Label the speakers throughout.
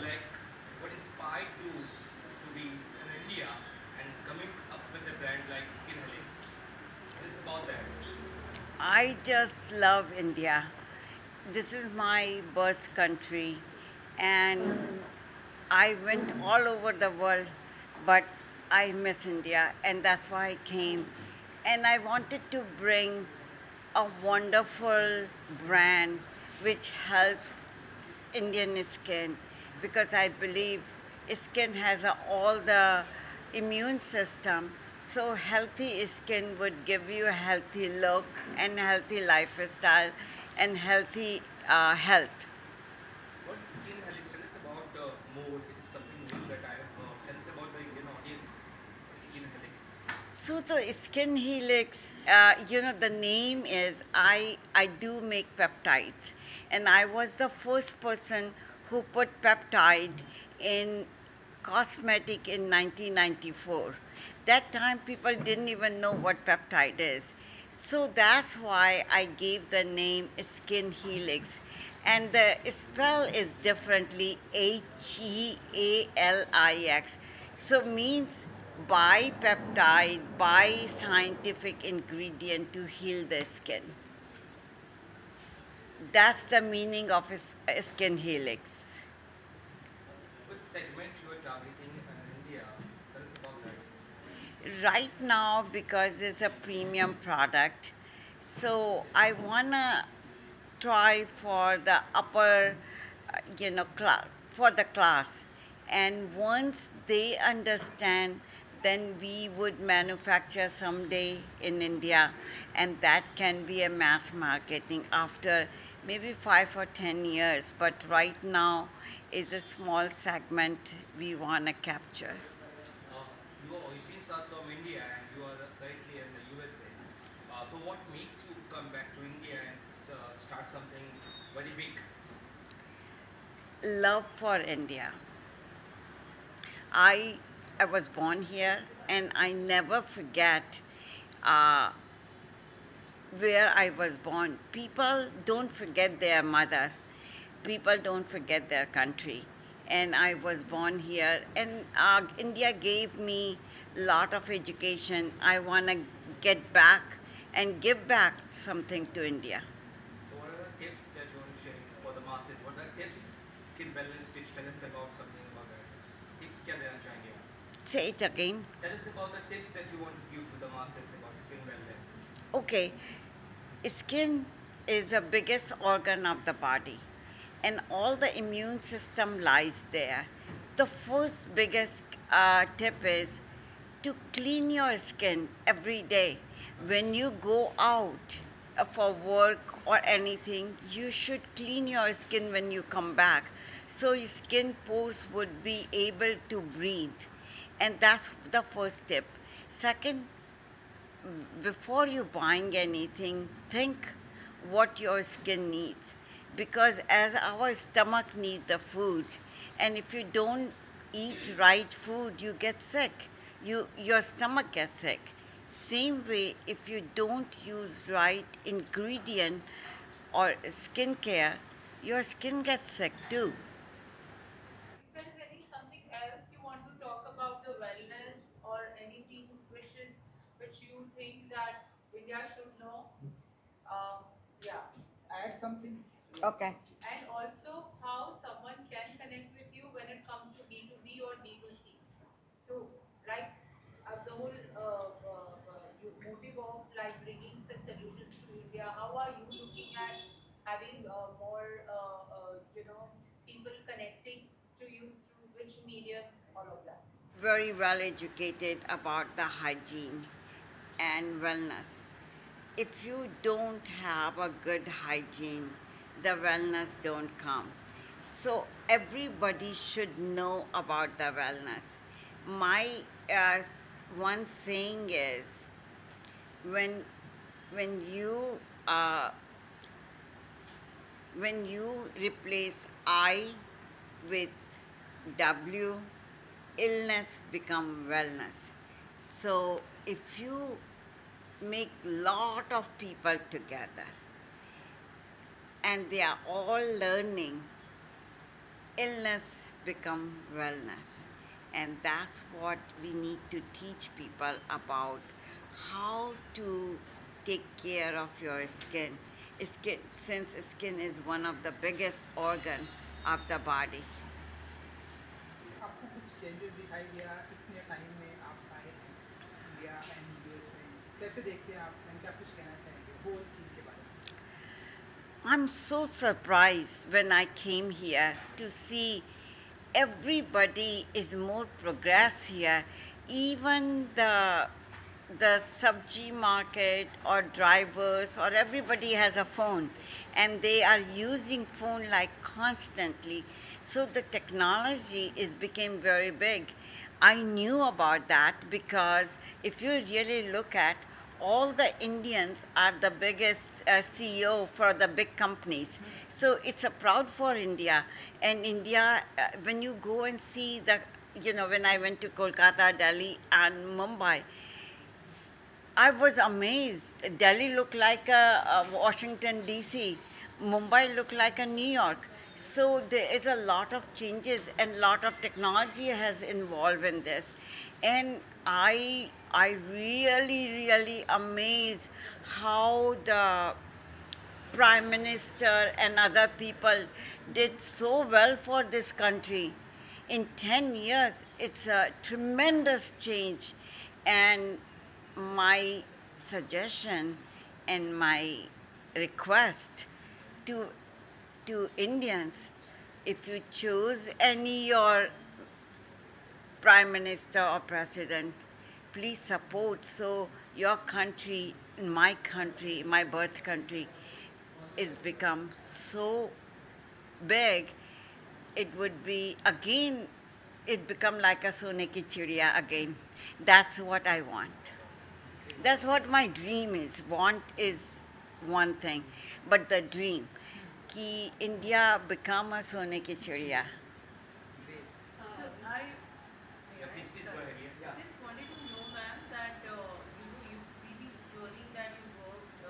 Speaker 1: like what inspired you to be in India and coming up with a brand like Skin Helix? Tell us about that.
Speaker 2: I just love India. This is my birth country, and I went all over the world, but I miss India, and that's why I came. And I wanted to bring a wonderful brand which helps Indian skin because I believe skin has all the immune system. So healthy skin would give you a healthy look and healthy lifestyle and healthy health.
Speaker 1: What Skin Helix? Tell us about more. It is something new that I have heard. Tell us about the Indian audience. What is Skin Helix?
Speaker 2: So the skin helix, the name is I do make peptides, and I was the first person who put peptide in cosmetic in 1994. That time people didn't even know what peptide is. So that's why I gave the name Skin Helix. And the spell is differently Healix. So means by peptide, by scientific ingredient to heal the skin. That's the meaning of Skin Helix.
Speaker 1: Which segment you are targeting in India? Tell us about that.
Speaker 2: Right now, because it's a premium product, so I wanna try for the upper, class, for the class. And once they understand, then we would manufacture someday in India, and that can be a mass marketing after maybe 5 or 10 years. But right now is a small segment we wanna capture.
Speaker 1: Your origins are from India and you are currently in the USA. So what makes you come back to India and start something very big?
Speaker 2: Love for India. I I was born here, and I never forget uh, where I was born. People don't forget their mother. People don't forget their country. And I was born here, and India gave me a lot of education. I want to get back and give back something to India.
Speaker 1: So what are the tips that you want to share for the masses? What are the tips, skin wellness tips? Tell us about something about that. Tips क्या देना चाहेंगे आप?
Speaker 2: Say it again.
Speaker 1: Tell us about the tips that you want to give to the masses about skin wellness.
Speaker 2: Okay, skin is the biggest organ of the body, and all the immune system lies there. The first biggest tip is to clean your skin every day. When you go out for work or anything, you should clean your skin when you come back so your skin pores would be able to breathe. And that's the first tip. Second, before you buying anything, think what your skin needs. Because as our stomach needs the food, and if you don't eat right food, you get sick. Your stomach gets sick. Same way, if you don't use right ingredient or skincare, your skin gets sick too.
Speaker 3: If there is any something else you want to talk about the wellness or anything which you think that India should know, um, yeah. Add something. Yeah.
Speaker 2: Okay.
Speaker 3: And also how someone can connect with you when it comes to B2B or B2C. So, like the whole motive of like bringing such solutions to India, how are you looking at having more, people connecting to you through which medium, all of that?
Speaker 2: Very well educated about the hygiene and wellness. If you don't have a good hygiene, the wellness don't come. So everybody should know about the wellness. My uh, one saying is when when you uh, when you replace I with W, illness become wellness. So if you make lot of people together and they are all learning, illness become wellness. And that's what we need to teach people about how to take care of your skin. Skin, since skin is one of the biggest organ of the body.
Speaker 4: आपको कुछ changes दिखाई दिया इतने time में आप आए हैं India and US में कैसे देखते हैं आप एंड क्या कुछ कहना चाहेंगे होल चीज़ के बारे में
Speaker 2: I'm so surprised when I came here to see everybody is more progress here. Even the sabji market or drivers or everybody has a phone and they are using phone like constantly. So the technology is became very big. I knew about that because if you really look at all the Indians are the biggest CEO for the big companies. So it's a proud for India. And India, when you go and see the, when I went to Kolkata, Delhi, and Mumbai, I was amazed. Delhi looked like a Washington D.C. Mumbai looked like a New York. So there is a lot of changes and lot of technology has involved in this, and I really amazed how the prime minister and other people did so well for this country. In 10 years, it's a tremendous change. And my suggestion and my request to, to Indians, if you choose any your prime minister or president, please support so your country, my birth country, is become so big, it would be again, it become like a sone ki chidiya again. That's what I want. That's what my dream is. Want is one thing, but the dream, कि India become a सोने की चिड़िया.
Speaker 3: So I,
Speaker 1: Yeah, please go
Speaker 3: sorry,
Speaker 1: ahead. Yeah.
Speaker 3: just wanted to know, ma'am, that you've been hearing that you worked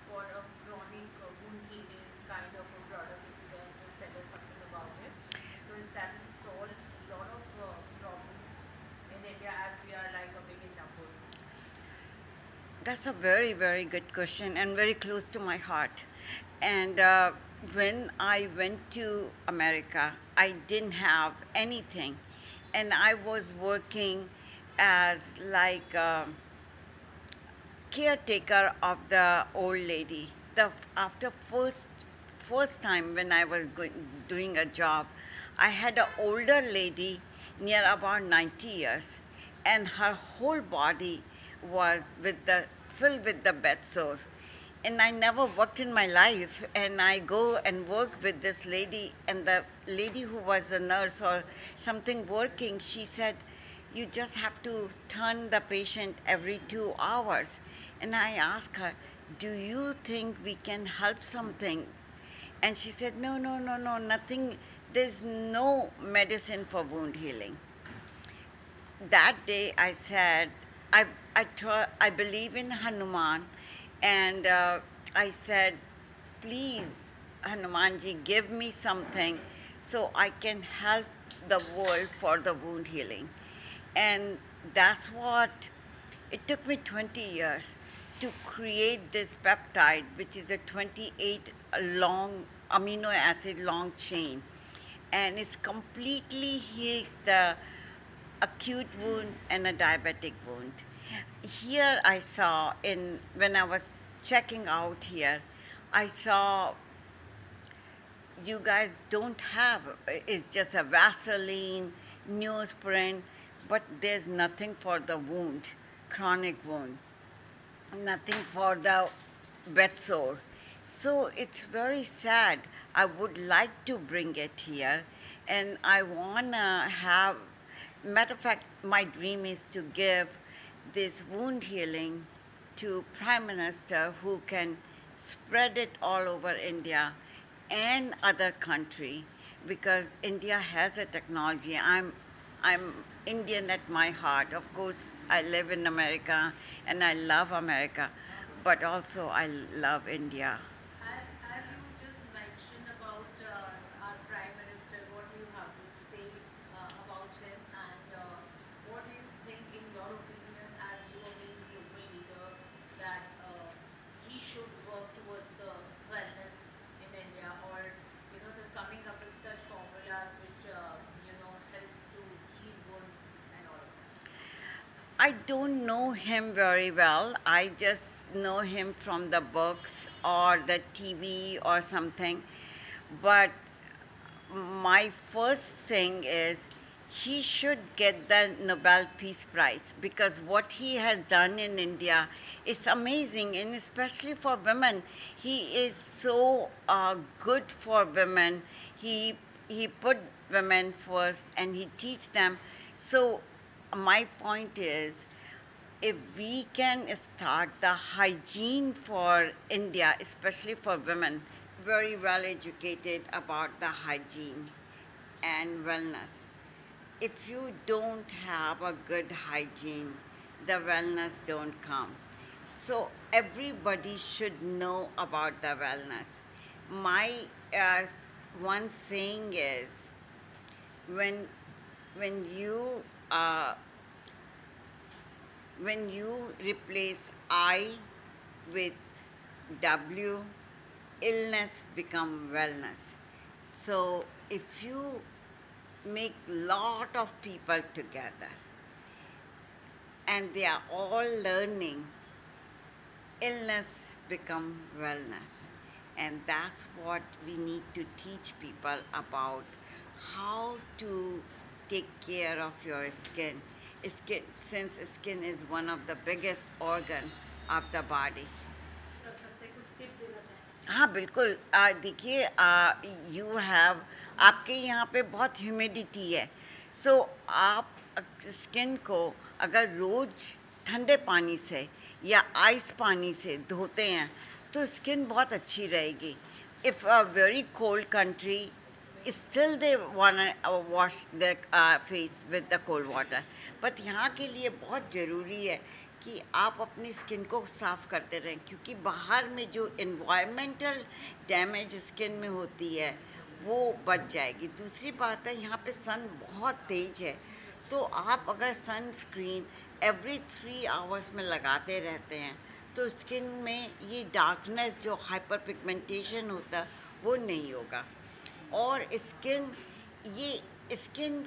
Speaker 3: for a chronic wound healing kind of a product. If you can just tell us something about it, because that will solve a lot of problems in India as we are like a big in numbers.
Speaker 2: That's a very good question and very close to my heart. And when I went to America, I didn't have anything, and I was working as like caretaker of the old lady. After first time when I was doing a job, I had an older lady near about 90 years, and her whole body was filled with the bed sore. And I never worked in my life, and I go and work with this lady, and the lady who was a nurse or something working, she said, you just have to turn the patient every 2 hours. And I asked her, do you think we can help something? And she said, no, nothing. There's no medicine for wound healing. That day I said, I believe in Hanuman, and I said, please, Hanumanji, give me something so I can help the world for the wound healing. And that's what it took me 20 years to create this peptide, which is a 28 long amino acid long chain, and it completely heals the acute wound and a diabetic wound. Here I saw when I was checking out here, I saw you guys don't have, it's just a Vaseline, newsprint, but there's nothing for the wound, chronic wound, nothing for the bed sore. So it's very sad. I would like to bring it here, and I wanna have. Matter of fact, my dream is to give this wound healing to Prime Minister who can spread it all over India and other country, because India has a technology. I'm Indian at my heart. Of course, I live in America and I love America, but also I love India.
Speaker 3: As you just mentioned about our Prime Minister, what do you have to say
Speaker 2: I don't know him very well. I just know him from the books or the TV or something. But my first thing is he should get the Nobel Peace Prize because what he has done in India is amazing, and especially for women. He is so good for women. He put women first and he teach them. So my point is, if we can start the hygiene for India, especially for women, very well educated about the hygiene and wellness. If you don't have a good hygiene, the wellness don't come. So everybody should know about the wellness. My uh, one saying is, when when you uh, when you replace I with W, illness become wellness. So if you make lot of people together and they are all learning, illness become wellness. And that's what we need to teach people about, how to take care of your skin. Skin, since skin is one of the biggest organ of the body.
Speaker 5: कर सकते हैं, कुछ tips देना चाहें?
Speaker 2: हाँ बिल्कुल, देखिए, you have, आपके यहाँ पे बहुत ह्यूमिडिटी है, सो आप स्किन को अगर रोज़ ठंडे पानी से या आइस पानी से धोते हैं तो स्किन बहुत अच्छी रहेगी. If a very cold country, still they want to wash their face with the cold water. But यहाँ के लिए बहुत ज़रूरी है कि आप अपनी स्किन को साफ़ करते रहें, क्योंकि बाहर में जो इन्वायरमेंटल डैमेज स्किन में होती है वो बच जाएगी. दूसरी बात है, यहाँ पे सन बहुत तेज़ है, तो आप अगर सन स्क्रीन एवरी 3 आवर्स में लगाते रहते हैं तो स्किन में ये डार्कनेस जो हाइपर पिगमेंटेशन होता है वो नहीं होगा. और स्किन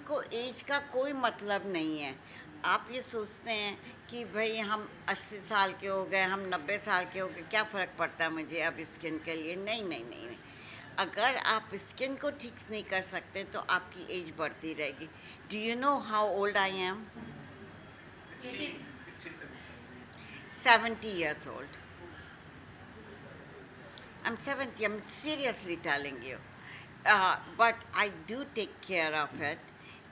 Speaker 2: को एज का कोई मतलब नहीं है. आप ये सोचते हैं कि भाई हम 80 साल के हो गए, हम 90 साल के हो गए, क्या फ़र्क पड़ता है मुझे अब स्किन के लिए. नहीं नहीं नहीं नहीं, अगर आप स्किन को ठीक नहीं कर सकते तो आपकी एज बढ़ती रहेगी. Do you know how old I am?
Speaker 1: 16, 16,
Speaker 2: 70 years old. I'm 70, I'm seriously telling you. But I do take care of it.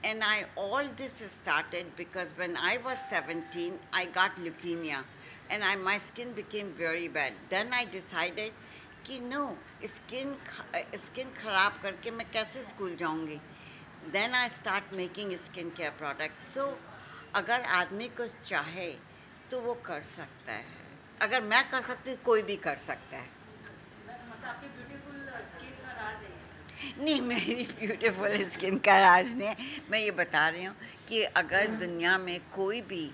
Speaker 2: And all this started because when I was 17, I got leukemia. And my skin became very bad. Then I decided कि no, skin खराब करके मैं कैसे school जाऊंगी. Then I start making skin care products. So अगर आदमी कुछ चाहे तो वो कर सकता है. अगर मैं कर सकती हूँ, कोई भी कर सकता है.
Speaker 5: मतलब आपकी ब्यूटीफुल स्किन का राज है?
Speaker 2: नहीं, मेरी ब्यूटीफुल स्किन का राज नहीं है. मैं ये बता रही हूँ कि अगर दुनिया में कोई भी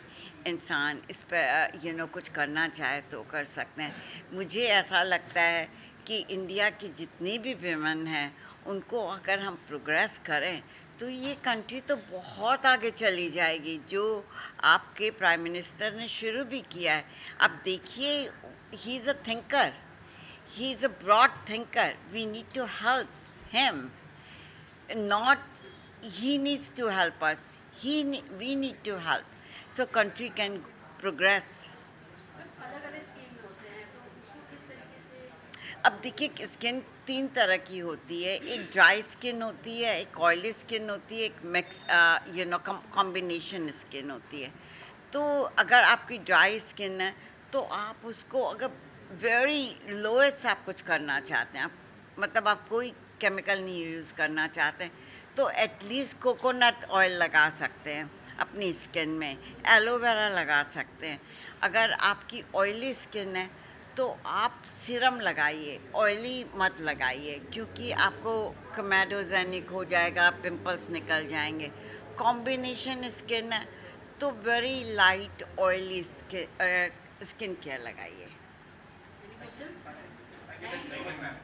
Speaker 2: इंसान इस पर कुछ करना चाहे तो कर सकते हैं. मुझे ऐसा लगता है कि इंडिया की जितनी भी विमेन हैं उनको अगर हम प्रोग्रेस करें तो ये कंट्री तो बहुत आगे चली जाएगी. जो आपके प्राइम मिनिस्टर ने शुरू भी किया है, अब देखिए, he is a thinker, he is a broad thinker. We need to help him, not he needs to help us. We need to help, so country can progress.
Speaker 5: अलग अलग स्किन होते हैं तो उसको किस तरीके से?
Speaker 2: अब देखिए, स्किन 3 तरह की होती है. एक ड्राई स्किन होती है, एक ऑयली स्किन होती है, एक मिक्स कॉम्बिनेशन स्किन होती है. तो अगर आपकी ड्राई स्किन है तो आप उसको, अगर वेरी लोएस्ट आप कुछ करना चाहते हैं, मतलब आप कोई केमिकल नहीं यूज़ करना चाहते हैं, तो एटलीस्ट कोकोनट ऑयल लगा सकते हैं अपनी स्किन में, एलोवेरा लगा सकते हैं. अगर आपकी ऑयली स्किन है तो आप सीरम लगाइए, ऑयली मत लगाइए, क्योंकि आपको कमेडोजेनिक हो जाएगा, पिंपल्स निकल जाएंगे. कॉम्बिनेशन स्किन है तो very light oily skin care लगाइए.
Speaker 5: Any questions?
Speaker 1: Thank you, ma'am.